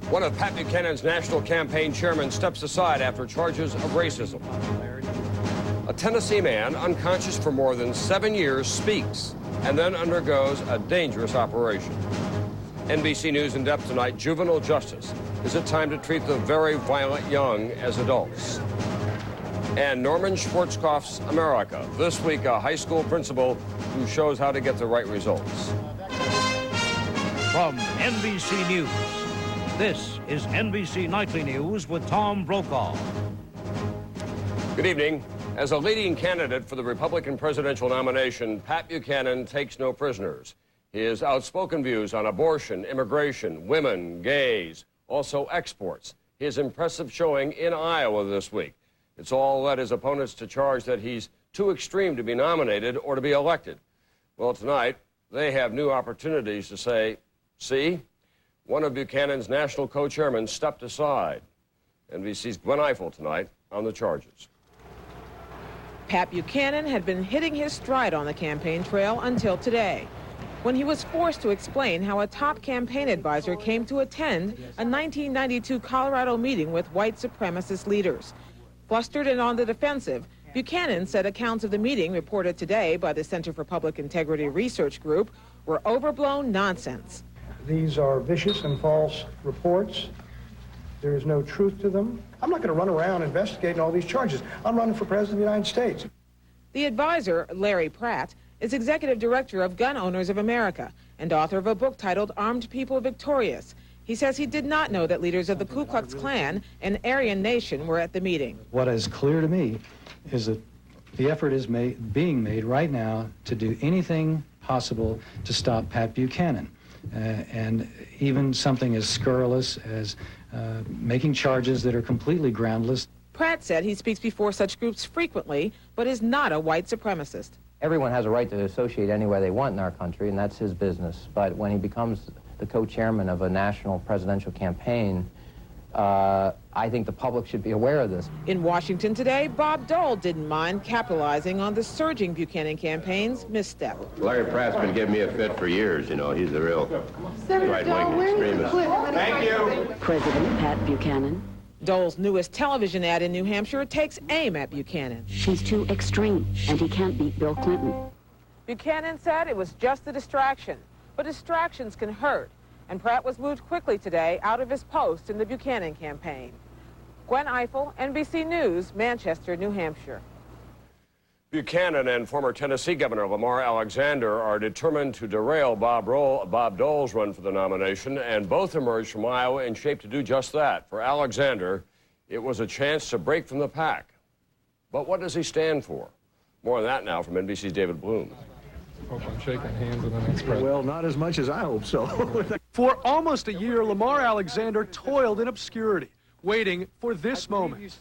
One of Pat Buchanan's national campaign chairmen steps aside after charges of racism. A Tennessee man, unconscious for more than 7 years, speaks and then undergoes a dangerous operation. NBC News in depth tonight, juvenile justice. Is it time to treat the very violent young as adults? And Norman Schwarzkopf's America. This week, a high school principal who shows how to get the right results. From NBC News, this is NBC Nightly News with Tom Brokaw. Good evening. As a leading candidate for the Republican presidential nomination, Pat Buchanan takes no prisoners. His outspoken views on abortion, immigration, women, gays, also exports. His impressive showing in Iowa this week. It's all led his opponents to charge that he's too extreme to be nominated or to be elected. Well, tonight, they have new opportunities to say, see, one of Buchanan's national co-chairmen stepped aside. NBC's Gwen Eiffel tonight on the charges. Pat Buchanan had been hitting his stride on the campaign trail until today, when he was forced to explain how a top campaign advisor came to attend a 1992 Colorado meeting with white supremacist leaders. Flustered and on the defensive, Buchanan said accounts of the meeting reported today by the Center for Public Integrity Research Group were overblown nonsense. These are vicious and false reports. There is no truth to them. I'm not going to run around investigating all these charges. I'm running for President of the United States. The advisor, Larry Pratt, is executive director of Gun Owners of America and author of a book titled Armed People Victorious. He says he did not know that leaders of the Ku Klux Klan and Aryan Nation were at the meeting. What is clear to me is that the effort is being made right now to do anything possible to stop Pat Buchanan. And even something as scurrilous as making charges that are completely groundless. Pratt said he speaks before such groups frequently, but is not a white supremacist. Everyone has a right to associate any way they want in our country, and that's his business. But when he becomes the co-chairman of a national presidential campaign, I think the public should be aware of this. In Washington today, Bob Dole didn't mind capitalizing on the surging Buchanan campaign's misstep. Larry Pratt's been giving me a fit for years, you know. He's the real right-wing extremist. Thank you. President Pat Buchanan. Dole's newest television ad in New Hampshire takes aim at Buchanan. She's too extreme, and he can't beat Bill Clinton. Buchanan said it was just a distraction, but distractions can hurt. And Pratt was moved quickly today out of his post in the Buchanan campaign. Gwen Eiffel, NBC News, Manchester, New Hampshire. Buchanan and former Tennessee Governor Lamar Alexander are determined to derail Bob Dole's run for the nomination, and both emerged from Iowa in shape to do just that. For Alexander, it was a chance to break from the pack. But what does he stand for? More on that now from NBC's David Bloom. Hope I'm shaking hands with the next president. Well, not as much as I hope so. For almost a year, Lamar Alexander toiled in obscurity, waiting for this moment.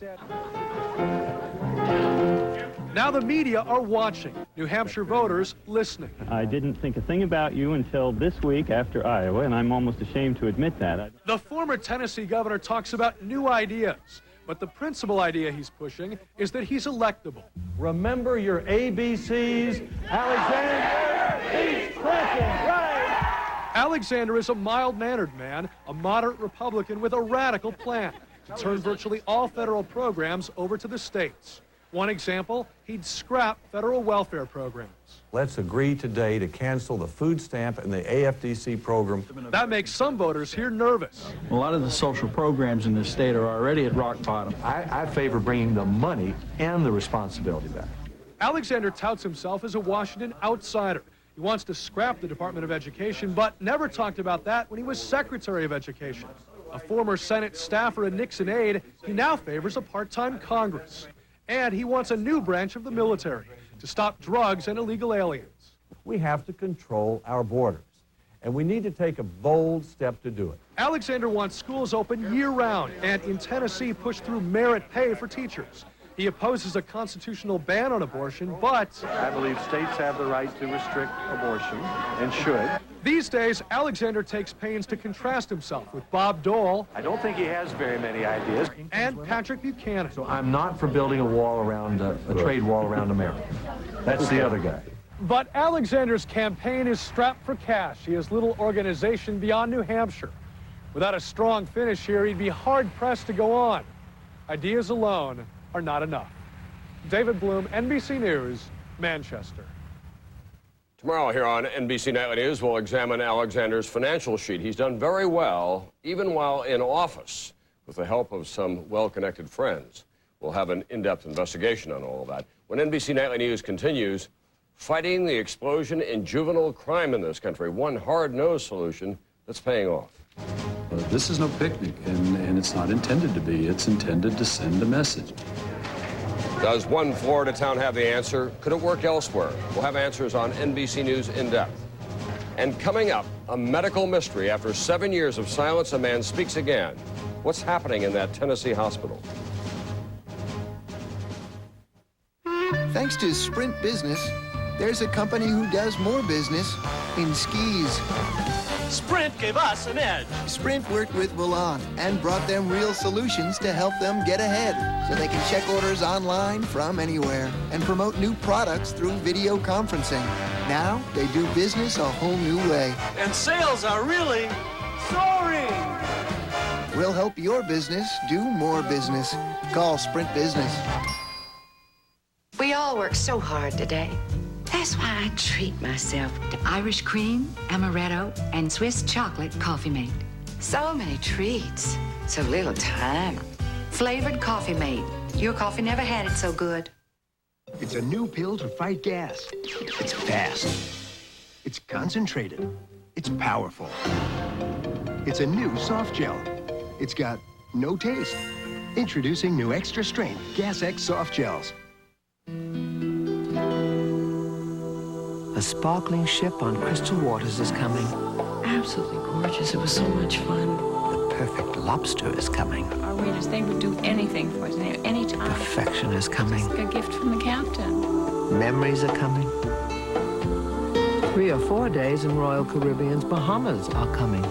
Now the media are watching, New Hampshire voters listening. I didn't think a thing about you until this week after Iowa, and I'm almost ashamed to admit that. The former Tennessee governor talks about new ideas, but the principal idea he's pushing is that he's electable. Remember your ABCs. Alexander beats Clinton, right? Alexander is a mild-mannered man, a moderate Republican with a radical plan to turn virtually all federal programs over to the states. One example, he'd scrap federal welfare programs. Let's agree today to cancel the food stamp and the AFDC program. That makes some voters here nervous. A lot of the social programs in this state are already at rock bottom. I favor bringing the money and the responsibility back. Alexander touts himself as a Washington outsider. He wants to scrap the Department of Education, but never talked about that when he was Secretary of Education. A former Senate staffer and Nixon aide, he now favors a part-time Congress. And he wants a new branch of the military to stop drugs and illegal aliens. We have to control our borders, and we need to take a bold step to do it. Alexander wants schools open year-round and in Tennessee push through merit pay for teachers. He opposes a constitutional ban on abortion, but I believe states have the right to restrict abortion and should. These days, Alexander takes pains to contrast himself with Bob Dole. I don't think he has very many ideas. And Patrick Buchanan. So I'm not for building a wall around, a trade wall around America. That's the other guy. But Alexander's campaign is strapped for cash. He has little organization beyond New Hampshire. Without a strong finish here, he'd be hard-pressed to go on. Ideas alone are not enough. David Bloom, NBC News, Manchester. Tomorrow here on NBC Nightly News, we'll examine Alexander's financial sheet. He's done very well, even while in office, with the help of some well-connected friends. We'll have an in-depth investigation on all of that. When NBC Nightly News continues, fighting the explosion in juvenile crime in this country, one hard-nosed solution that's paying off. This is no picnic, and it's not intended to be. It's intended to send a message. Does one Florida town have the answer? Could it work elsewhere? We'll have answers on NBC News In Depth. And coming up, a medical mystery. After 7 years of silence, a man speaks again. What's happening in that Tennessee hospital? Thanks to Sprint Business, there's a company who does more business in skis. Sprint gave us an edge. Sprint worked with Volant and brought them real solutions to help them get ahead so they can check orders online from anywhere and promote new products through video conferencing. Now they do business a whole new way. And sales are really soaring. We'll help your business do more business. Call Sprint Business. We all work so hard today. That's why I treat myself to Irish cream, amaretto, and Swiss chocolate Coffee Mate. So many treats, so little time. Flavored Coffee Mate. Your coffee never had it so good. It's a new pill to fight gas. It's fast. It's concentrated. It's powerful. It's a new soft gel. It's got no taste. Introducing new extra strength Gas X soft gels. A sparkling ship on crystal waters is coming. Absolutely gorgeous. It was so much fun. The perfect lobster is coming. Our waiters, they would do anything for us, any time. Perfection is coming. Just a gift from the captain. Memories are coming. 3 or 4 days in Royal Caribbean's Bahamas are coming.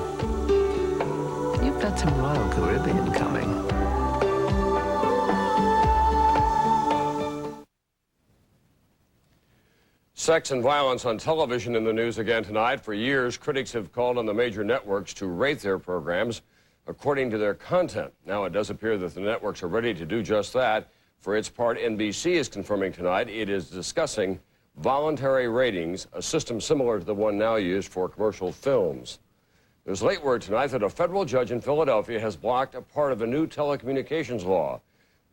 You've got some Royal Caribbean coming. Sex and violence on television in the news again tonight. For years, critics have called on the major networks to rate their programs according to their content. Now, it does appear that the networks are ready to do just that. For its part, NBC is confirming tonight it is discussing voluntary ratings, a system similar to the one now used for commercial films. There's late word tonight that a federal judge in Philadelphia has blocked a part of a new telecommunications law.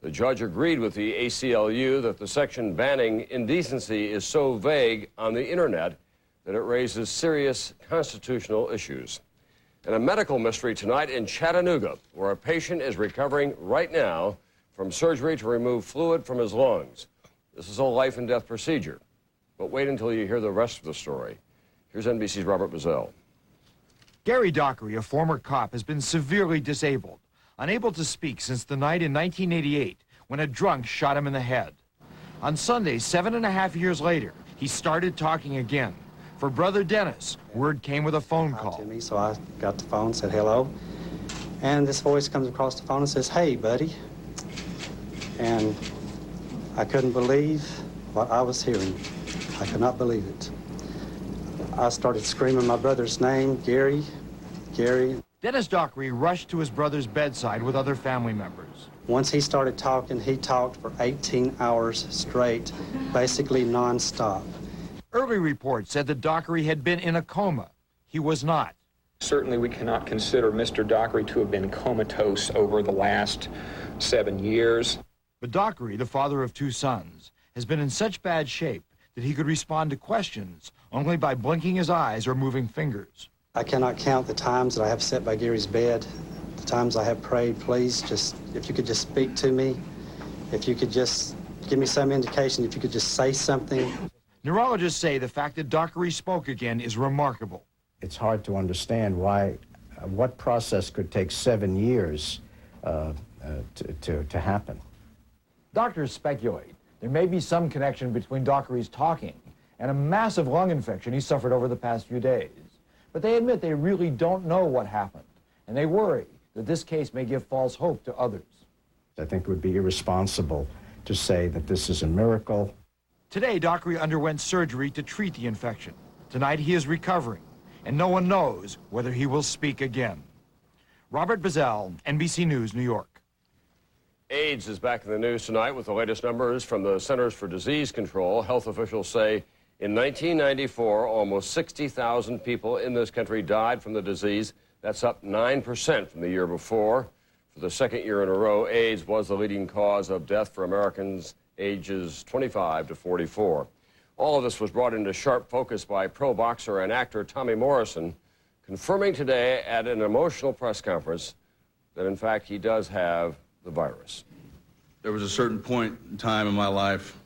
The judge agreed with the ACLU that the section banning indecency is so vague on the internet that it raises serious constitutional issues. And a medical mystery tonight in Chattanooga, where a patient is recovering right now from surgery to remove fluid from his lungs. This is a life and death procedure. But wait until you hear the rest of the story. Here's NBC's Robert Mazzell. Gary Dockery, a former cop, has been severely disabled, unable to speak since the night in 1988 when a drunk shot him in the head. On Sunday, 7.5 years later, he started talking again. For brother Dennis, word came with a phone call. To me, so I got the phone, said hello, and this voice comes across the phone and says, "Hey, buddy." And I couldn't believe what I was hearing. I could not believe it. I started screaming my brother's name, Gary, Gary. Dennis Dockery rushed to his brother's bedside with other family members. Once he started talking, he talked for 18 hours straight, basically nonstop. Early reports said that Dockery had been in a coma. He was not. Certainly we cannot consider Mr. Dockery to have been comatose over the last 7 years. But Dockery, the father of 2 sons, has been in such bad shape that he could respond to questions only by blinking his eyes or moving fingers. I cannot count the times that I have sat by Gary's bed, the times I have prayed, please, just, if you could just speak to me, if you could just give me some indication, if you could just say something. Neurologists say the fact that Dockery spoke again is remarkable. It's hard to understand why, what process could take 7 years to happen. Doctors speculate there may be some connection between Dockery's talking and a massive lung infection he suffered over the past few days. But they admit they really don't know what happened, and they worry that this case may give false hope to others. I think it would be irresponsible to say that this is a miracle. Today, Dockery underwent surgery to treat the infection. Tonight, he is recovering, and no one knows whether he will speak again. Robert Bazell, NBC News, New York. AIDS is back in the news tonight with the latest numbers from the Centers for Disease Control. Health officials say in 1994, almost 60,000 people in this country died from the disease. That's up 9% from the year before. For the second year in a row, AIDS was the leading cause of death for Americans ages 25 to 44. All of this was brought into sharp focus by pro boxer and actor Tommy Morrison, confirming today at an emotional press conference that, in fact, he does have the virus. There was a certain point in time in my life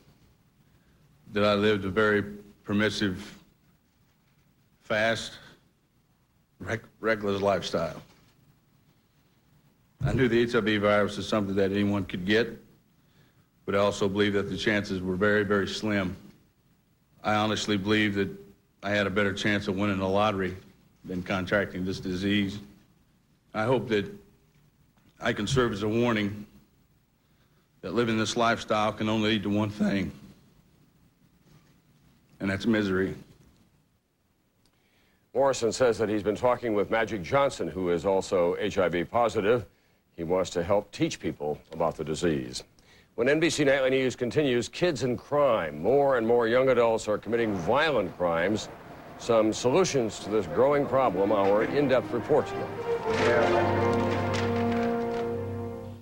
that I lived a very permissive, fast, reckless lifestyle. I knew the HIV virus is something that anyone could get, but I also believed that the chances were very, very slim. I honestly believe that I had a better chance of winning the lottery than contracting this disease. I hope that I can serve as a warning that living this lifestyle can only lead to one thing, and that's misery. Morrison says that he's been talking with Magic Johnson, who is also HIV positive. He wants to help teach people about the disease. When NBC Nightly News continues, kids in crime. More and more young adults are committing violent crimes. Some solutions to this growing problem, our in-depth report tonight.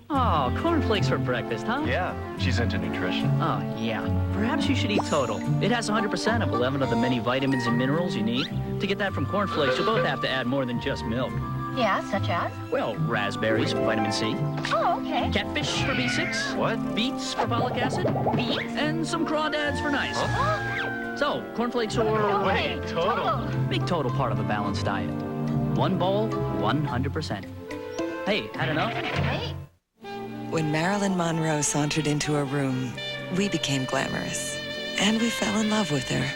Oh, cornflakes for breakfast, huh? Yeah, she's into nutrition. Oh, yeah. Perhaps you should eat Total. It has 100% of 11 of the many vitamins and minerals you need. To get that from cornflakes, you'll both have to add more than just milk. Yeah, such as? Well, raspberries for vitamin C. Oh, okay. Catfish for B6. What? Beets for folic acid. Beets? And some crawdads for nice. Huh? So, cornflakes or... Wait, Total. Big Total part of a balanced diet. One bowl, 100%. Hey, had enough? Hey. When Marilyn Monroe sauntered into a room, we became glamorous. And we fell in love with her.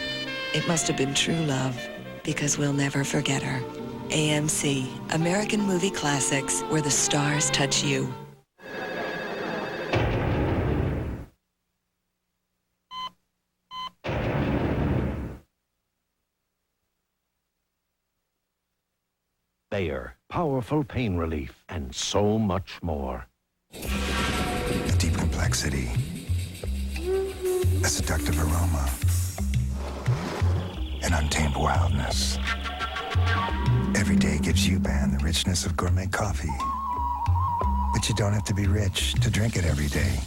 It must have been true love, because we'll never forget her. AMC, American Movie Classics, where the stars touch you. Bayer, powerful pain relief, and so much more. A deep complexity, a seductive aroma, an untamed wildness. Every day gives UBAN the richness of gourmet coffee. But you don't have to be rich to drink it every day.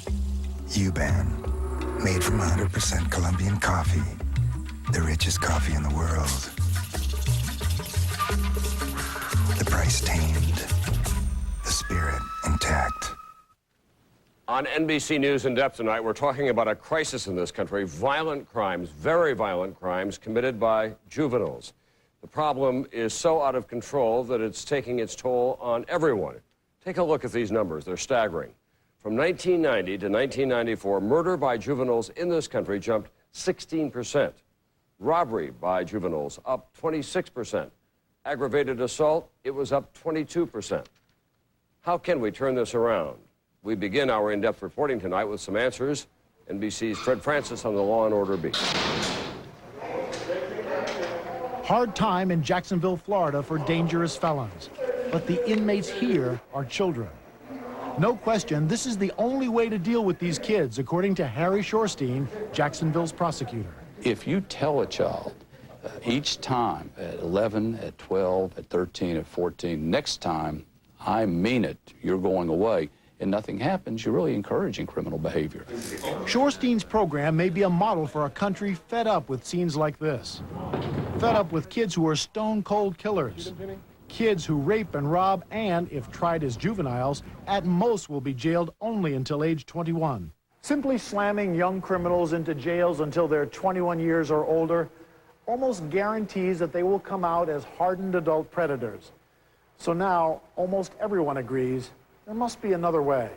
UBAN, made from 100% Colombian coffee, the richest coffee in the world. The price tamed, the spirit intact. On NBC News In Depth tonight, we're talking about a crisis in this country, violent crimes, very violent crimes committed by juveniles. The problem is so out of control that it's taking its toll on everyone. Take a look at these numbers. They're staggering. From 1990 to 1994, murder by juveniles in this country jumped 16%. Robbery by juveniles up 26%. Aggravated assault, it was up 22%. How can we turn this around? We begin our in-depth reporting tonight with some answers. NBC's Fred Francis on the Law and Order beat. Hard time in Jacksonville, Florida for dangerous felons. But the inmates here are children. No question, this is the only way to deal with these kids, according to Harry Shorstein, Jacksonville's prosecutor. If you tell a child each time at 11, at 12, at 13, at 14, next time, I mean it, you're going away, and nothing happens, you're really encouraging criminal behavior. Shorstein's program may be a model for a country fed up with scenes like this. Fed up with kids who are stone-cold killers. Kids who rape and rob and, if tried as juveniles, at most will be jailed only until age 21. Simply slamming young criminals into jails until they're 21 years or older almost guarantees that they will come out as hardened adult predators. So now, almost everyone agrees there must be another way.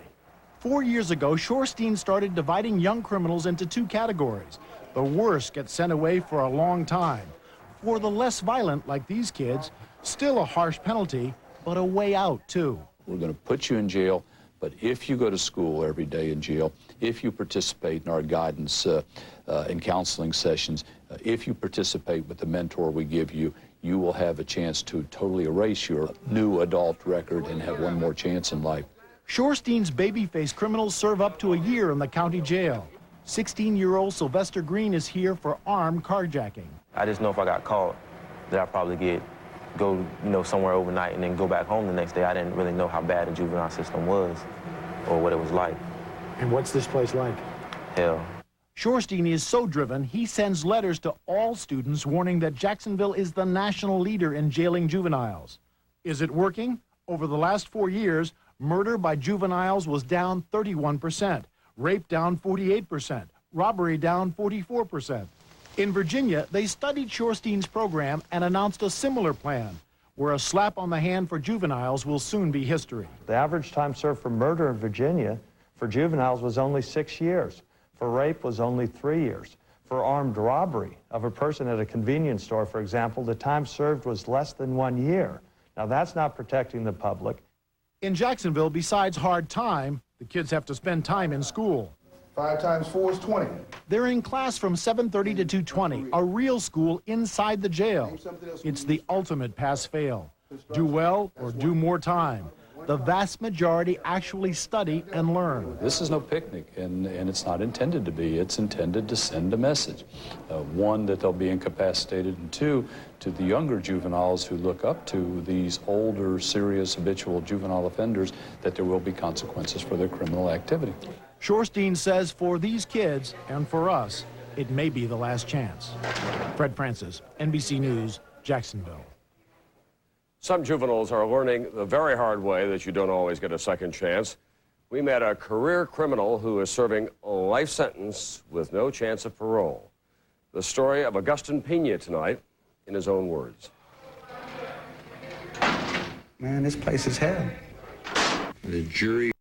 4 years ago, Shorstein started dividing young criminals into two categories. The worst get sent away for a long time. For the less violent, like these kids, still a harsh penalty, but a way out, too. We're going to put you in jail, but if you go to school every day in jail, if you participate in our guidance and counseling sessions, if you participate with the mentor we give you, you will have a chance to totally erase your new adult record and have one more chance in life. Shorstein's baby-faced criminals serve up to a year in the county jail. 16-year-old Sylvester Green is here for armed carjacking. I just know if I got caught, that I'd probably go somewhere overnight and then go back home the next day. I didn't really know how bad the juvenile system was or what it was like. And what's this place like? Hell. Shorstein is so driven, he sends letters to all students warning that Jacksonville is the national leader in jailing juveniles. Is it working? Over the last 4 years, murder by juveniles was down 31%, rape down 48%, robbery down 44%. In Virginia, they studied Shorstein's program and announced a similar plan, where a slap on the hand for juveniles will soon be history. The average time served for murder in Virginia for juveniles was only 6 years. For rape was only 3 years. For armed robbery of a person at a convenience store, for example, the time served was less than 1 year. Now, that's not protecting the public. In Jacksonville, besides hard time, the kids have to spend time in school. 5 times 4 is 20. They're in class from 7:30 to 2:20, a real school inside the jail. It's the ultimate pass-fail. Do well or do more time. The vast majority actually study and learn. This is no picnic, and it's not intended to be. It's intended to send a message. One, that they'll be incapacitated, and two, to the younger juveniles who look up to these older, serious, habitual juvenile offenders, that there will be consequences for their criminal activity. Shorstein says for these kids, and for us, it may be the last chance. Fred Francis, NBC News, Jacksonville. Some juveniles are learning the very hard way that you don't always get a second chance. We met a career criminal who is serving a life sentence with no chance of parole. The story of Augustin Pena tonight in his own words. Man, this place is hell. The jury